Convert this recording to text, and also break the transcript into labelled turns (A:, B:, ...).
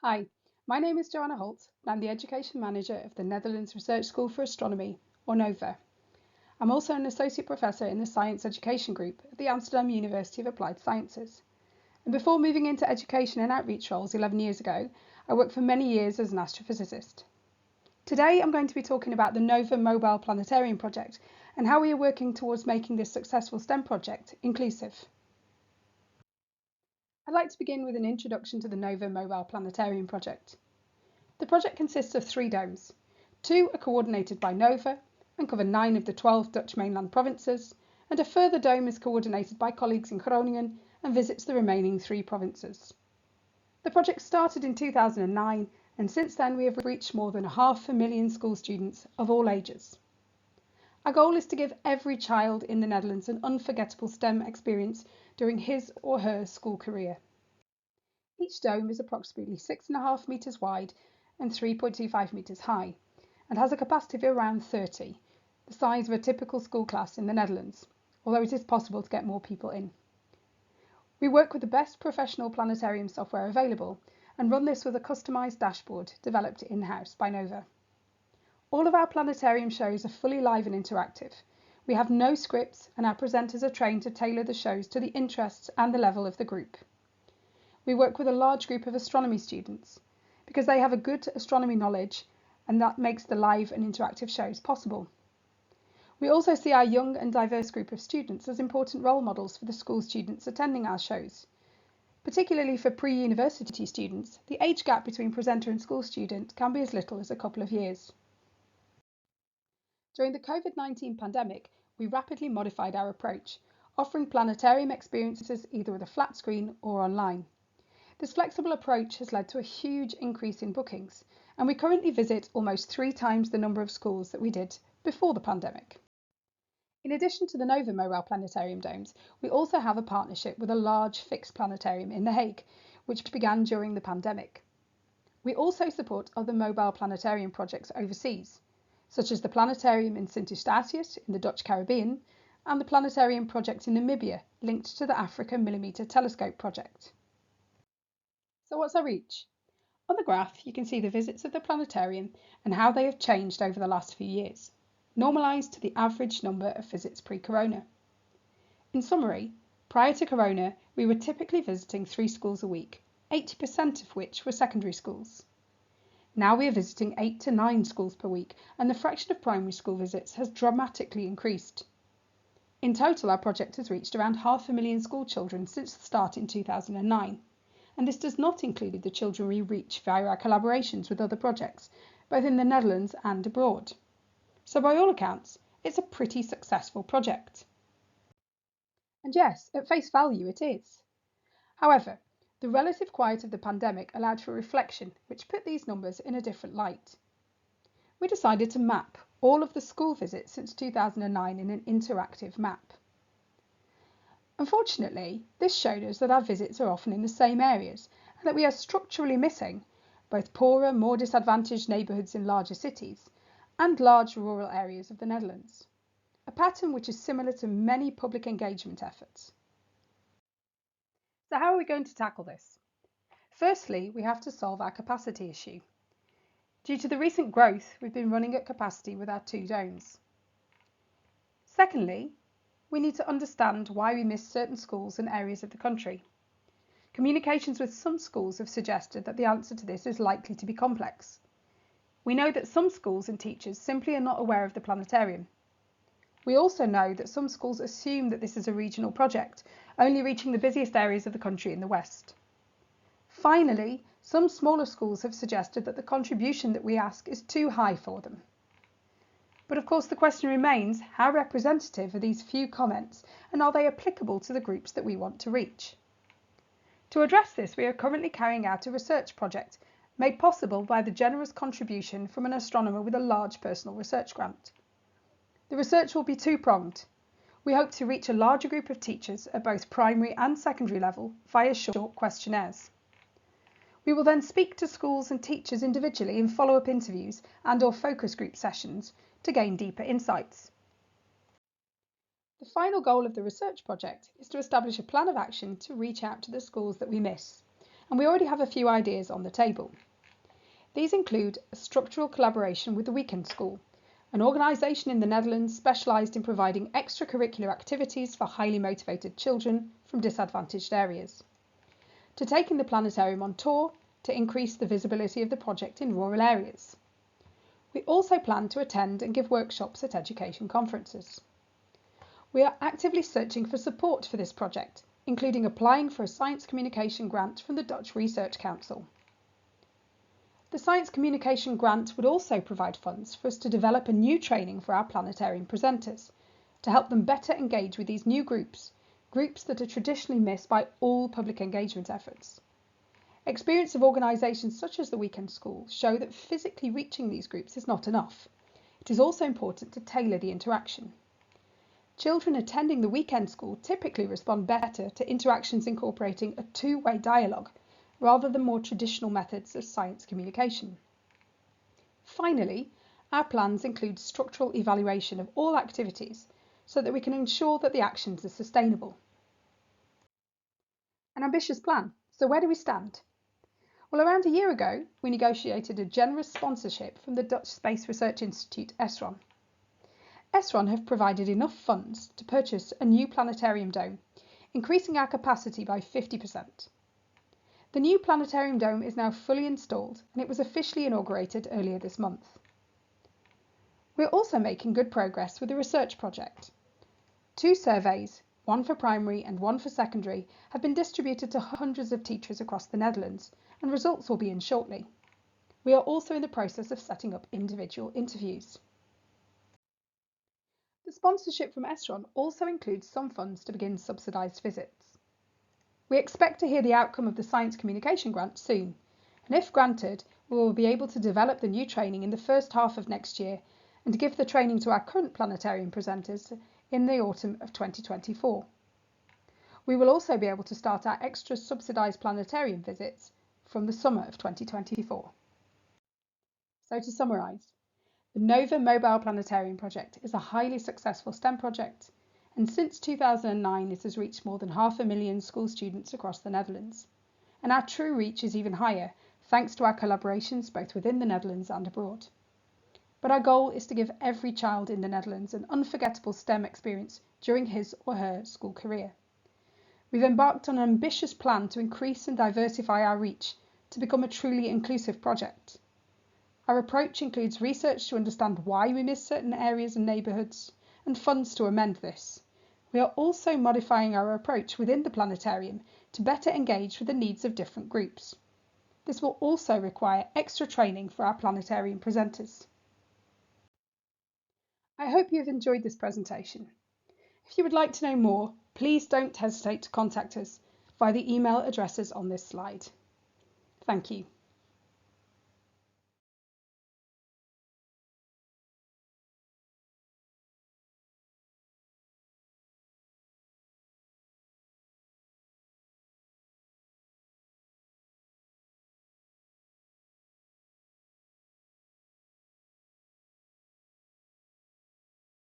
A: Hi, my name is Joanna Holt and I'm the Education Manager of the Netherlands Research School for Astronomy, or NOVA. I'm also an Associate Professor in the Science Education Group at the Amsterdam University of Applied Sciences. And before moving into education and outreach roles 11 years ago, I worked for many years as an astrophysicist. Today I'm going to be talking about the NOVA Mobile Planetarium project and how we are working towards making this successful STEM project inclusive. I'd like to begin with an introduction to the NOVA Mobile Planetarium project. The project consists of 3 domes. 2 are coordinated by NOVA and cover 9 of the 12 Dutch mainland provinces, and a further dome is coordinated by colleagues in Groningen and visits the remaining 3 provinces. The project started in 2009 and since then we have reached more than 500,000 school students of all ages. Our goal is to give every child in the Netherlands an unforgettable STEM experience during his or her school career. Each dome is approximately 6.5 metres wide and 3.25 metres high, and has a capacity of around 30, the size of a typical school class in the Netherlands, although it is possible to get more people in. We work with the best professional planetarium software available and run this with a customised dashboard developed in-house by NOVA. All of our planetarium shows are fully live and interactive. We have no scripts and our presenters are trained to tailor the shows to the interests and the level of the group. We work with a large group of astronomy students because they have a good astronomy knowledge and that makes the live and interactive shows possible. We also see our young and diverse group of students as important role models for the school students attending our shows. Particularly for pre-university students, the age gap between presenter and school student can be as little as a couple of years. During the COVID-19 pandemic, we rapidly modified our approach, offering planetarium experiences either with a flat screen or online. This flexible approach has led to a huge increase in bookings, and we currently visit almost 3 times the number of schools that we did before the pandemic. In addition to the NOVA Mobile Planetarium domes, we also have a partnership with a large fixed planetarium in The Hague, which began during the pandemic. We also support other mobile planetarium projects overseas, such as the planetarium in Sint Eustatius in the Dutch Caribbean and the planetarium project in Namibia linked to the Africa Millimeter Telescope project. So what's our reach? On the graph, you can see the visits of the planetarium and how they have changed over the last few years, normalised to the average number of visits pre-corona. In summary, prior to corona, we were typically visiting 3 schools a week, 80% of which were secondary schools. Now we are visiting 8 to 9 schools per week, and the fraction of primary school visits has dramatically increased. In total, our project has reached around 500,000 school children since the start in 2009. And this does not include the children we reach via our collaborations with other projects, both in the Netherlands and abroad. So by all accounts, it's a pretty successful project. And yes, at face value it is. However, the relative quiet of the pandemic allowed for reflection, which put these numbers in a different light. We decided to map all of the school visits since 2009 in an interactive map. Unfortunately, this showed us that our visits are often in the same areas and that we are structurally missing both poorer, more disadvantaged neighbourhoods in larger cities and large rural areas of the Netherlands, a pattern which is similar to many public engagement efforts. So how are we going to tackle this? Firstly, we have to solve our capacity issue. Due to the recent growth, we've been running at capacity with our 2 domes. Secondly, we need to understand why we miss certain schools and areas of the country. Communications with some schools have suggested that the answer to this is likely to be complex. We know that some schools and teachers simply are not aware of the planetarium. We also know that some schools assume that this is a regional project, only reaching the busiest areas of the country in the west. Finally, some smaller schools have suggested that the contribution that we ask is too high for them. But of course the question remains, how representative are these few comments and are they applicable to the groups that we want to reach? To address this, we are currently carrying out a research project made possible by the generous contribution from an astronomer with a large personal research grant. The research will be 2-pronged. We hope to reach a larger group of teachers at both primary and secondary level via short questionnaires. We will then speak to schools and teachers individually in follow-up interviews and/or focus group sessions to gain deeper insights. The final goal of the research project is to establish a plan of action to reach out to the schools that we miss and we already have a few ideas on the table. These include a structural collaboration with the Weekend School, an organisation in the Netherlands specialised in providing extracurricular activities for highly motivated children from disadvantaged areas, to taking the planetarium on tour to increase the visibility of the project in rural areas. We also plan to attend and give workshops at education conferences. We are actively searching for support for this project, including applying for a science communication grant from the Dutch Research Council. The Science Communication Grant would also provide funds for us to develop a new training for our planetarium presenters, to help them better engage with these new groups that are traditionally missed by all public engagement efforts. Experience of organisations such as the Weekend School show that physically reaching these groups is not enough. It is also important to tailor the interaction. Children attending the Weekend School typically respond better to interactions incorporating a two-way dialogue rather than more traditional methods of science communication. Finally, our plans include structural evaluation of all activities so that we can ensure that the actions are sustainable. An ambitious plan. So where do we stand? Well, around a year ago, we negotiated a generous sponsorship from the Dutch Space Research Institute, ESRON. ESRON have provided enough funds to purchase a new planetarium dome, increasing our capacity by 50%. The new planetarium dome is now fully installed and it was officially inaugurated earlier this month. We're also making good progress with the research project. 2 surveys, one for primary and one for secondary, have been distributed to hundreds of teachers across the Netherlands, and results will be in shortly. We are also in the process of setting up individual interviews. The sponsorship from ESRON also includes some funds to begin subsidised visits. We expect to hear the outcome of the Science Communication Grant soon, and if granted, we will be able to develop the new training in the first half of next year and give the training to our current planetarium presenters in the autumn of 2024. We will also be able to start our extra subsidised planetarium visits from the summer of 2024. So to summarise, the NOVA Mobile Planetarium project is a highly successful STEM project, and since 2009 it has reached more than 500,000 school students across the Netherlands. And our true reach is even higher thanks to our collaborations both within the Netherlands and abroad. But our goal is to give every child in the Netherlands an unforgettable STEM experience during his or her school career. We've embarked on an ambitious plan to increase and diversify our reach to become a truly inclusive project. Our approach includes research to understand why we miss certain areas and neighbourhoods, and funds to amend this. We are also modifying our approach within the planetarium to better engage with the needs of different groups. This will also require extra training for our planetarium presenters. I hope you have enjoyed this presentation. If you would like to know more, please don't hesitate to contact us via the email addresses on this slide. Thank you.